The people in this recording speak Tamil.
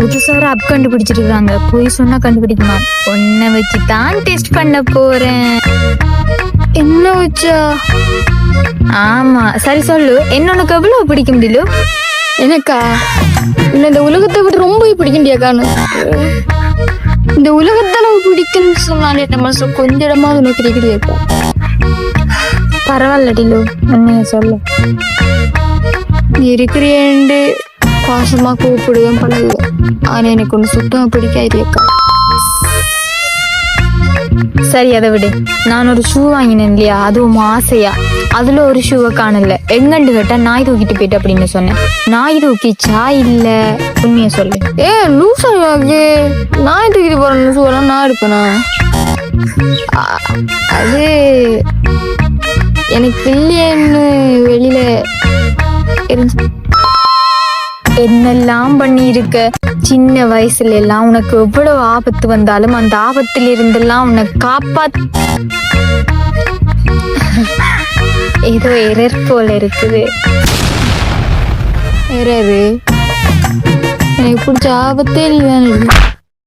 புதுசா ஒரு அப் கண்டுபிடிச்சிருக்காங்க. போய் சொன்னா கண்டுபிடிக்குமா? ஒன்ன வச்சு தான் டெஸ்ட் பண்ண போறேன். என்ன வச்சா? ஆமா சரி சொல்லு, என்ன உனக்கு எவ்வளவு பிடிக்கும் டிலு? எனக்கா என்ன இந்த உலகத்தை விட்டு ரொம்ப பிடிக்கண்டியாக்கான்னு. இந்த உலகத்தை நம்ம பிடிக்குன்னு சொன்னாலே நம்ம கொஞ்ச இடமாவது உனக்கு கிடைக்கிறியாக்கா? பரவாயில்ல டிலு, உண்மைய சொல்லு. நீ இருக்கிறேன்ட்டு பாசமா கூப்பிடுவேன் பழகுவேன். ஆனா எனக்கு ஒண்ணு சுத்தமா பிடிக்காதியாக்கா. சரி அதை விடு. நான் ஒரு ஷூ வாங்கினேன் இல்லையா, அதுவும் ஆசையா. அதுல ஒரு ஷூவை காணல. எங்கண்டு கேட்டா நாய் தூக்கிட்டு போயிட்டு அப்படின்னு சொன்னேன். நாய் தூக்கிச்சா இல்ல? உண்மைய சொல்லு. லூசாக்கு நாய் தூக்கிட்டு போற ஷூவெல்லாம் நான் எடுப்பேனா? அது எனக்கு இல்லையன்னு வெளியில இருந்துச்சு. என்னெல்லாம் பண்ணி இருக்க. சின்ன வயசுல எல்லாம் உனக்கு எவ்வளவு ஆபத்து வந்தாலும் அந்த ஆபத்துல இருந்தெல்லாம் உன்னை ஏதோ எரர் போல இருக்குது. எரரு எனக்கு பிடிச்ச ஆபத்தே இல்லைன்னு